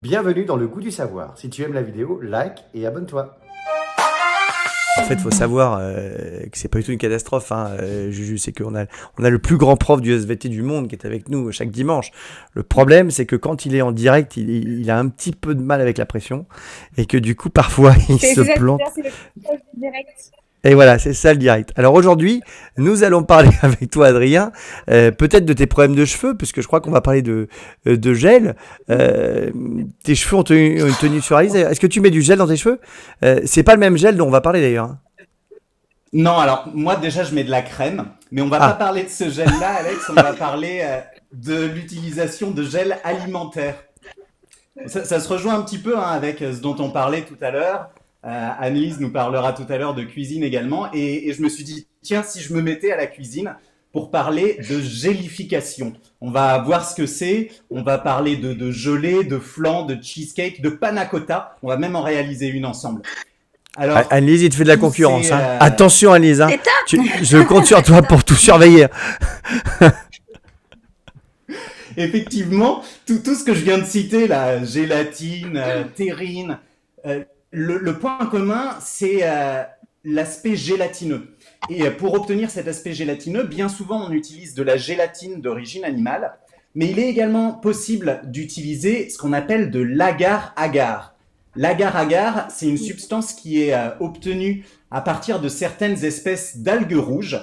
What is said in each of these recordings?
Bienvenue dans le goût du savoir. Si tu aimes la vidéo, like et abonne-toi. En fait, il faut savoir que c'est pas du tout une catastrophe, hein, Juju, c'est qu'on a le plus grand prof du SVT du monde qui est avec nous chaque dimanche. Le problème, c'est que quand il est en direct, il a un petit peu de mal avec la pression et que du coup, parfois, il se plante. C'est le prof du direct. Et voilà, c'est ça le direct. Alors aujourd'hui, nous allons parler avec toi, Adrien, peut-être de tes problèmes de cheveux, puisque je crois qu'on va parler de gel. Tes cheveux ont une tenue sur Alice. Est-ce que tu mets du gel dans tes cheveux? C'est pas le même gel dont on va parler d'ailleurs, hein. Non, alors moi déjà je mets de la crème, mais on va pas parler de ce gel-là, Alex, on va parler de l'utilisation de gel alimentaire. Ça se rejoint un petit peu avec ce dont on parlait tout à l'heure. Annelise nous parlera tout à l'heure de cuisine également, et je me suis dit, tiens, si je me mettais à la cuisine pour parler de gélification. On va voir ce que c'est, on va parler de gelée, de flan, de cheesecake, de panna cotta, on va même en réaliser une ensemble. Alors, Annelise, il te fait de la concurrence. Hein. Attention, Annelise, hein. Je compte sur toi pour tout surveiller. Effectivement, tout ce que je viens de citer, la gélatine, terrine, le point commun, c'est l'aspect gélatineux. Et pour obtenir cet aspect gélatineux, bien souvent, on utilise de la gélatine d'origine animale, mais il est également possible d'utiliser ce qu'on appelle de l'agar-agar. L'agar-agar, c'est une substance qui est obtenue à partir de certaines espèces d'algues rouges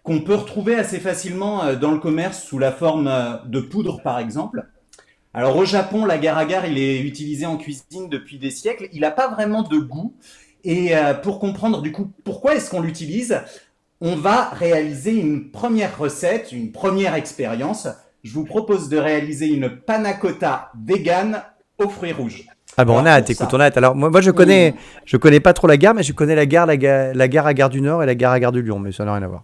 qu'on peut retrouver assez facilement dans le commerce sous la forme de poudre, par exemple. Alors au Japon, l'agar-agar, il est utilisé en cuisine depuis des siècles. Il n'a pas vraiment de goût. Et pour comprendre du coup pourquoi est-ce qu'on l'utilise, on va réaliser une première recette, une première expérience. Je vous propose de réaliser une panna cotta vegan aux fruits rouges. Ah bon, on a hâte, écoute, on a hâte. Alors moi je connais pas trop la gare, mais je connais la gare à Gare du Nord et la gare à Gare de Lyon, mais ça n'a rien à voir.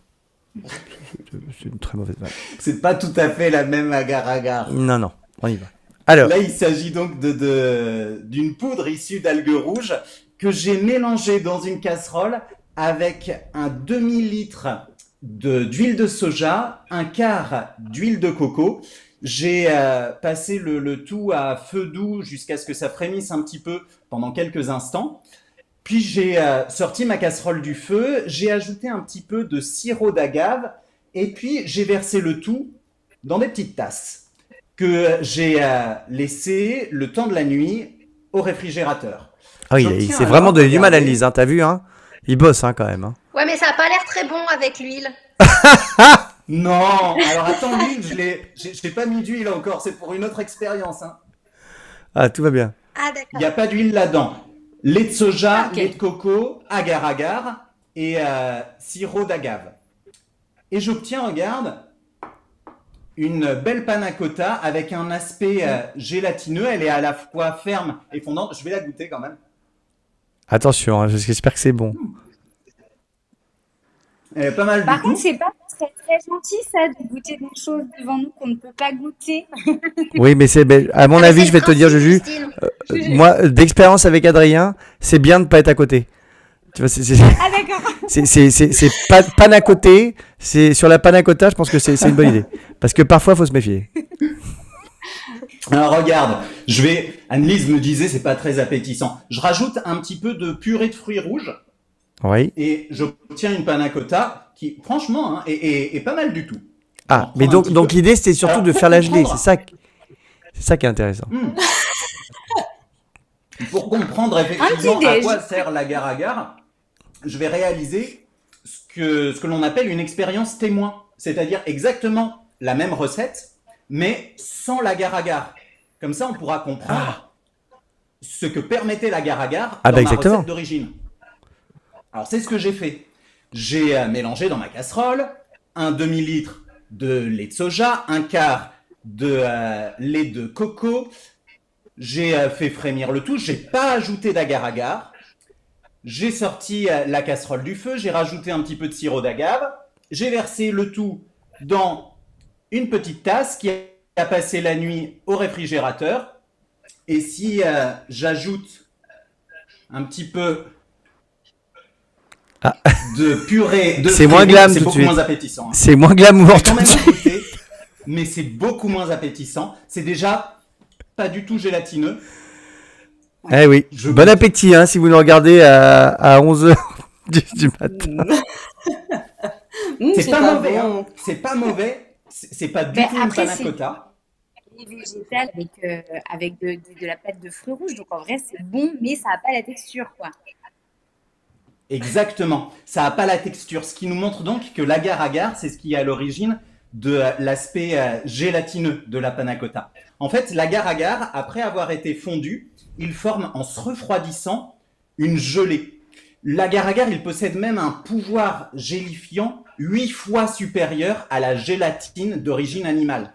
C'est une très mauvaise vanne. C'est pas tout à fait la même agar-agar. Non, on y va. Alors. Là, il s'agit donc d'une poudre issue d'algues rouges que j'ai mélangée dans une casserole avec un demi-litre d'huile de soja, un quart d'huile de coco. J'ai passé le tout à feu doux jusqu'à ce que ça frémisse un petit peu pendant quelques instants. Puis j'ai sorti ma casserole du feu, j'ai ajouté un petit peu de sirop d'agave et puis j'ai versé le tout dans des petites tasses que j'ai laissé le temps de la nuit au réfrégérateur. Ah oui, c'est vraiment donné du mal, Annelise, hein, t'as vu, hein? Il bosse, hein, quand même. Hein. Ouais, mais ça n'a pas l'air très bon avec l'huile. Non, alors attends, l'huile, j'ai pas mis d'huile encore, c'est pour une autre expérience. Hein. Ah, tout va bien. Ah, d'accord. Il n'y a pas d'huile là-dedans. Lait de soja, lait de coco, agar-agar et sirop d'agave. Et j'obtiens, regarde, une belle panna cotta avec un aspect gélatineux. Elle est à la fois ferme et fondante. Je vais la goûter quand même. Attention, hein, j'espère que c'est bon. Elle est pas mal Par du contre, tout. c'est pas très gentil ça de goûter des choses devant nous qu'on ne peut pas goûter. Oui, mais à mon avis, je vais te dire, Juju, moi, d'expérience avec Adrien, c'est bien de ne pas être à côté. Tu vois, Ah d'accord. c'est pas panna côté, c'est sur la panna cotta, je pense que c'est une bonne idée. Parce que parfois, il faut se méfier. Alors regarde, Annelise me disait c'est pas très appétissant. Je rajoute un petit peu de purée de fruits rouges. Oui. Et j'obtiens une panna cotta qui, franchement, hein, est pas mal du tout. Ah, mais donc l'idée, c'était surtout de faire la gelée. C'est ça qui est intéressant. Pour comprendre effectivement à quoi sert l'agar-agar, je vais réaliser ce que l'on appelle une expérience témoin. C'est-à-dire exactement la même recette, mais sans l'agar-agar. Comme ça, on pourra comprendre ce que permettait l'agar-agar dans ma recette d'origine. Alors, c'est ce que j'ai fait. J'ai mélangé dans ma casserole un demi-litre de lait de soja, un quart de lait de coco. J'ai fait frémir le tout. J'ai pas ajouté d'agar-agar. J'ai sorti la casserole du feu. J'ai rajouté un petit peu de sirop d'agave. J'ai versé le tout dans une petite tasse qui a passé la nuit au réfrigérateur. Et si j'ajoute un petit peu de purée de c'est moins glam, c'est beaucoup moins appétissant. Hein. C'est moins glamour tout de suite. Mais c'est beaucoup moins appétissant. C'est déjà pas du tout gélatineux. Eh oui. Je Bon goûte. appétit, hein, si vous nous regardez à 11h du matin. C'est c'est pas pas mauvais, bon. hein. C'est pas mauvais. C'est pas du Mais tout une après, panna c'est cotta. végétal avec de la pâte de fruits rouges. Donc en vrai, c'est bon, mais ça n'a pas la texture, quoi. Exactement. Ça n'a pas la texture. Ce qui nous montre donc que l'agar-agar, c'est ce qui est à l'origine de l'aspect gélatineux de la panna cotta. En fait, l'agar-agar, après avoir été fondu, il forme en se refroidissant une gelée. L'agar-agar, il possède même un pouvoir gélifiant 8 fois supérieur à la gélatine d'origine animale.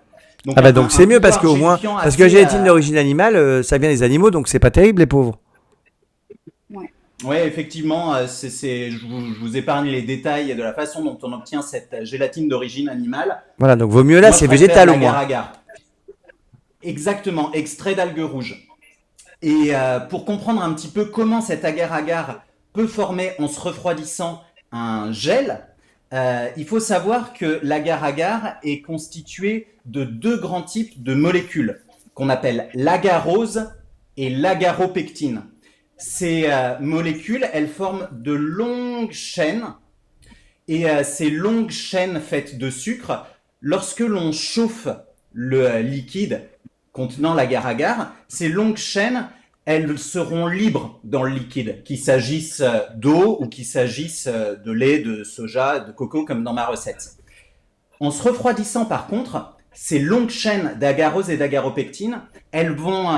Ah bah donc un c'est mieux parce pouvoir qu'au moins, gélifiant parce que la assez, gélatine d'origine animale, ça vient des animaux, donc c'est pas terrible les pauvres. Oui, effectivement, je vous épargne les détails de la façon dont on obtient cette gélatine d'origine animale. Voilà, donc vaut mieux là, Moi, c'est je préfère végétal au moins. l'agar-agar. Exactement, extrait d'algues rouges. Et pour comprendre un petit peu comment cet agar-agar peut former en se refroidissant un gel, il faut savoir que l'agar-agar est constitué de 2 grands types de molécules qu'on appelle l'agarose et l'agaropectine. Ces molécules, elles forment de longues chaînes et ces longues chaînes faites de sucre, lorsque l'on chauffe le liquide contenant l'agar-agar, ces longues chaînes, elles seront libres dans le liquide, qu'il s'agisse d'eau ou qu'il s'agisse de lait, de soja, de coco, comme dans ma recette. En se refroidissant, par contre, ces longues chaînes d'agarose et d'agaropectine, elles vont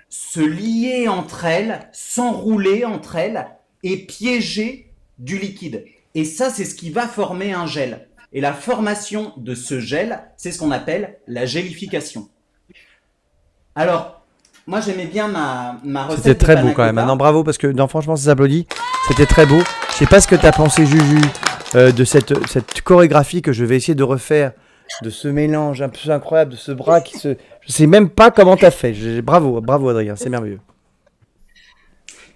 se lier entre elles, s'enrouler entre elles et piéger du liquide. Et ça, c'est ce qui va former un gel. Et la formation de ce gel, c'est ce qu'on appelle la gélification. Alors, moi j'aimais bien ma recette. C'était très de beau panna quand même. cotta. Non, bravo, parce que non, franchement, ça s'applaudit. C'était très beau. Je sais pas ce que tu as pensé, Juju, de cette chorégraphie que je vais essayer de refaire, de ce mélange un peu incroyable, de ce bras qui se... Je sais même pas comment tu as fait. Bravo, bravo Adrien, c'est merveilleux.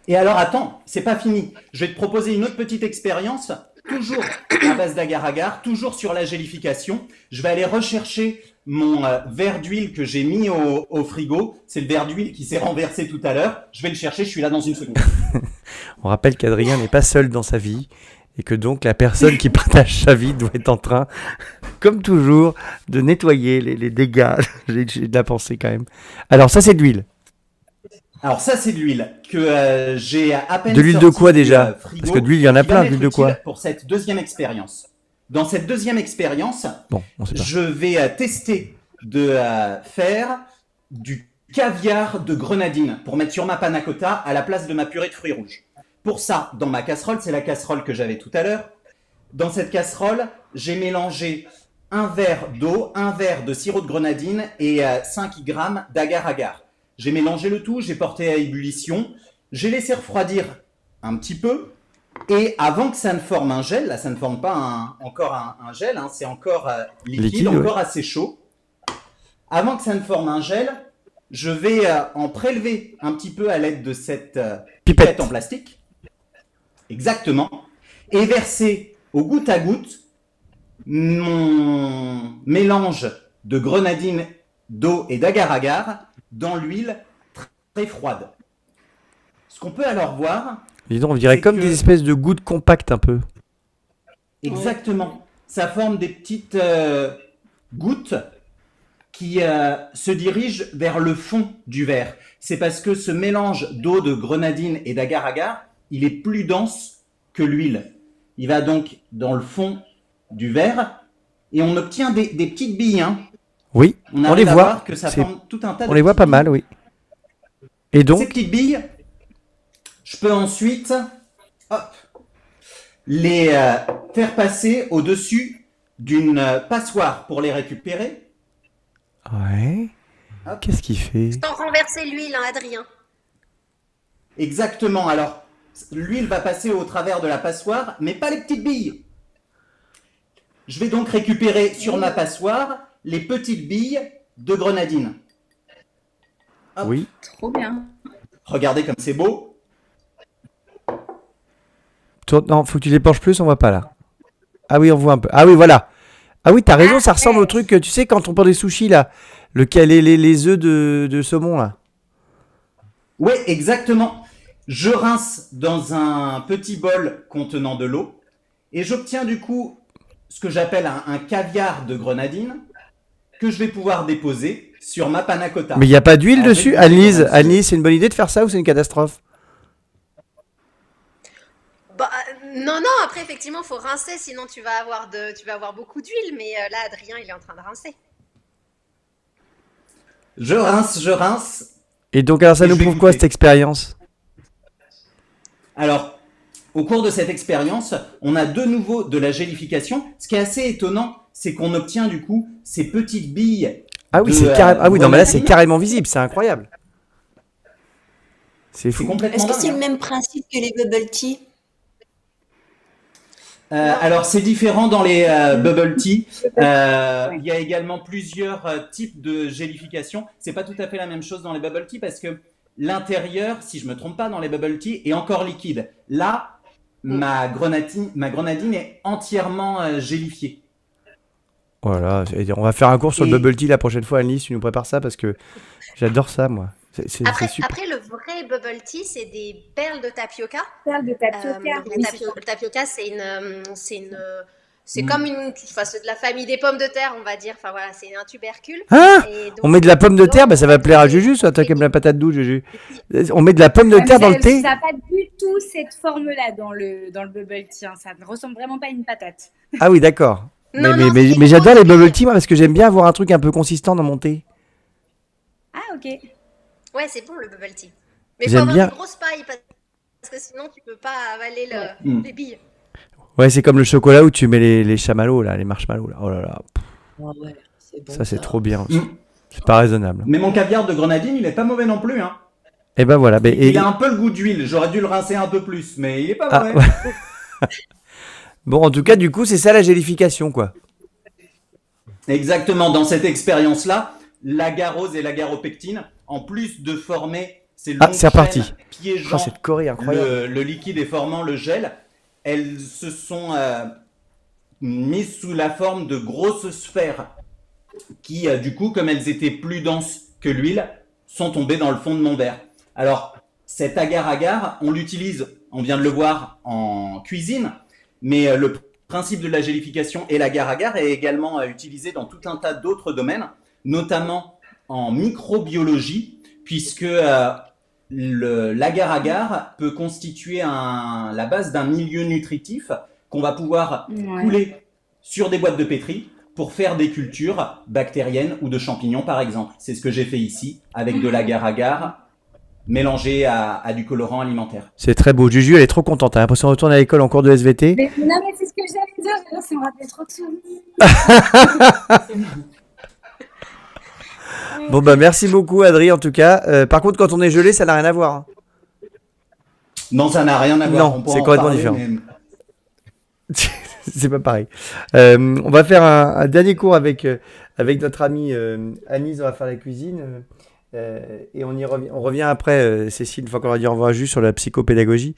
Et alors attends, c'est pas fini. Je vais te proposer une autre petite expérience, toujours à base d'agar-agar, toujours sur la gélification. Je vais aller rechercher mon verre d'huile que j'ai mis au frigo. C'est le verre d'huile qui s'est renversé tout à l'heure. Je vais le chercher, je suis là dans une seconde. On rappelle qu'Adrien n'est pas seul dans sa vie et que donc la personne qui partage sa vie doit être en train, comme toujours, de nettoyer les dégâts. J'ai de la pensée quand même. Alors ça, c'est de l'huile. Alors ça, c'est de l'huile que j'ai à peine De l'huile de sortie quoi du, déjà frigo, Parce que de l'huile, il y en a qui va plein. m'être D'huile de quoi utile pour cette deuxième expérience. Dans cette deuxième expérience, Bon, on sait pas. je vais tester de faire du caviar de grenadine pour mettre sur ma panna cotta à la place de ma purée de fruits rouges. Pour ça, dans ma casserole, c'est la casserole que j'avais tout à l'heure. Dans cette casserole, j'ai mélangé un verre d'eau, un verre de sirop de grenadine et 5 grammes d'agar-agar. J'ai mélangé le tout, j'ai porté à ébullition, j'ai laissé refroidir un petit peu. Et avant que ça ne forme un gel, là ça ne forme pas encore un gel, hein, c'est encore liquide, encore ouais. assez chaud. Avant que ça ne forme un gel, je vais en prélever un petit peu à l'aide de cette pipette en plastique. Exactement. Et verser au goutte à goutte mon mélange de grenadine, d'eau et d'agar-agar dans l'huile très froide. Ce qu'on peut alors voir... Dis donc, on dirait comme des espèces de gouttes compactes un peu. Exactement. Ça forme des petites gouttes qui se dirigent vers le fond du verre. C'est parce que ce mélange d'eau, de grenadine et d'agar-agar, il est plus dense que l'huile. Il va donc dans le fond du verre et on obtient des petites billes. Hein. Oui, on les voit. Que ça forme tout un tas on les voit pas billes. mal, oui. Et donc, ces petites billes, je peux ensuite les faire passer au-dessus d'une passoire pour les récupérer. ouais. Qu'est-ce qu'il fait? Sans renverser l'huile, hein, Adrien. Exactement. Alors, l'huile va passer au travers de la passoire, mais pas les petites billes. Je vais donc récupérer sur ma passoire les petites billes de grenadine. Hop. Oui. Trop bien. Regardez comme c'est beau. Non, faut que tu les penches plus, on voit pas là. Ah oui, on voit un peu. Ah oui, voilà. Ah oui, t'as raison, ça ressemble au truc, tu sais, quand on prend des sushis là, les œufs de saumon là. Ouais, exactement. Je rince dans un petit bol contenant de l'eau et j'obtiens du coup ce que j'appelle un caviar de grenadine que je vais pouvoir déposer sur ma panna cotta. Mais il n'y a pas d'huile En dessus? fait, Annelise, c'est une bonne idée de faire ça ou c'est une catastrophe? Bah, non, non, après, effectivement, faut rincer, sinon tu vas avoir beaucoup d'huile. Mais là, Adrien, il est en train de rincer. je rince. Et donc, alors ça Et nous je vais prouve quoi goûter. cette expérience? Alors, au cours de cette expérience, on a de nouveau de la gélification. Ce qui est assez étonnant, c'est qu'on obtient du coup ces petites billes. Ah oui, de, c'est carrément. Ah oui, non, mais là, c'est grenadine. carrément visible, c'est incroyable. C'est C'est fou. complètement Est-ce que dingue, c'est hein. le même principe que les bubble tea? Alors, c'est différent dans les bubble tea. Ouais. Il y a également plusieurs types de gélification. C'est pas tout à fait la même chose dans les bubble tea parce que l'intérieur, si je me trompe pas, dans les bubble tea est encore liquide. Là, ma grenadine est entièrement gélifiée. Voilà, on va faire un cours sur le Et- bubble tea la prochaine fois, Annelise, tu nous prépares ça parce que j'adore ça, moi. C'est Après, super. après, le vrai bubble tea, c'est des perles de tapioca. Perle de tapioca. Donc, Oui, c'est ça. le tapioca, c'est comme enfin, c'est de la famille des pommes de terre, on va dire. Enfin voilà, c'est un tubercule. Ah, Et donc, on met de la pomme de terre, bah ça va plaire à c'est- Juju, soit toi qui aimes la patate douce, Juju. On met de la pomme de Ouais, mais terre dans le thé? ça n'a pas du tout cette forme-là dans le bubble tea, hein. Ça ne ressemble vraiment pas à une patate. Ah oui, d'accord. Non, Mais, non, mais, c'est mais j'adore les vraiment bubble liquide. tea, moi, parce que j'aime bien avoir un truc un peu consistant dans mon thé. Ah, ok. Ouais, c'est bon le bubble tea. Mais faut J'aime avoir bien. une grosse paille parce que sinon tu peux pas avaler Mm. les billes. Ouais, c'est comme le chocolat où tu mets les chamallows, là, les marshmallows, là. Oh là là, Ouais, c'est bon, ça c'est trop bien. Mm. C'est pas raisonnable. Mais mon caviar de grenadine, il est pas mauvais non plus, hein. Et ben voilà. Mais, Il a un peu le goût d'huile. J'aurais dû le rincer un peu plus, mais il est pas Ah, mauvais. ouais. Bon, en tout cas, du coup, c'est ça la gélification, quoi. Exactement, dans cette expérience-là, l'agarose et l'agaropectine, en plus de former ces longues c'est reparti. chaînes Oh, piégeant cette Corée incroyable. le liquide et formant le gel, elles se sont mises sous la forme de grosses sphères qui, du coup, comme elles étaient plus denses que l'huile, sont tombées dans le fond de mon verre. Alors, cet agar-agar, on l'utilise, on vient de le voir, en cuisine, mais le principe de la gélification et l'agar-agar est également utilisé dans tout un tas d'autres domaines, notamment en microbiologie, puisque l'agar-agar peut constituer la base d'un milieu nutritif qu'on va pouvoir Ouais. couler sur des boîtes de pétri pour faire des cultures bactériennes ou de champignons, par exemple. C'est ce que j'ai fait ici, avec de l'agar-agar mélangé à du colorant alimentaire. C'est très beau. Juju, elle est trop contente. Elle a l'impression de retourner à l'école en cours de SVT. Mais, non, mais c'est ce que j'allais dire. Ça me rappelle trop de souvenirs. Bon, bah, merci beaucoup, Adrien, en tout cas. Par contre, quand on est gelé, ça n'a rien à voir, hein. Non, ça n'a rien à voir. Non, On pourra c'est en complètement parler, différent. mais- C'est pas pareil. On va faire un dernier cours avec notre amie Annise. On va faire la cuisine. Et on revient après, Cécile, une fois qu'on va dire au revoir juste sur la psychopédagogie.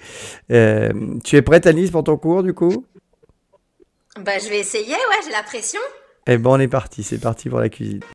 Tu es prête, Annise, pour ton cours, du coup? Bah, je vais essayer, ouais, j'ai la pression. Eh ben, on est parti. C'est parti pour la cuisine.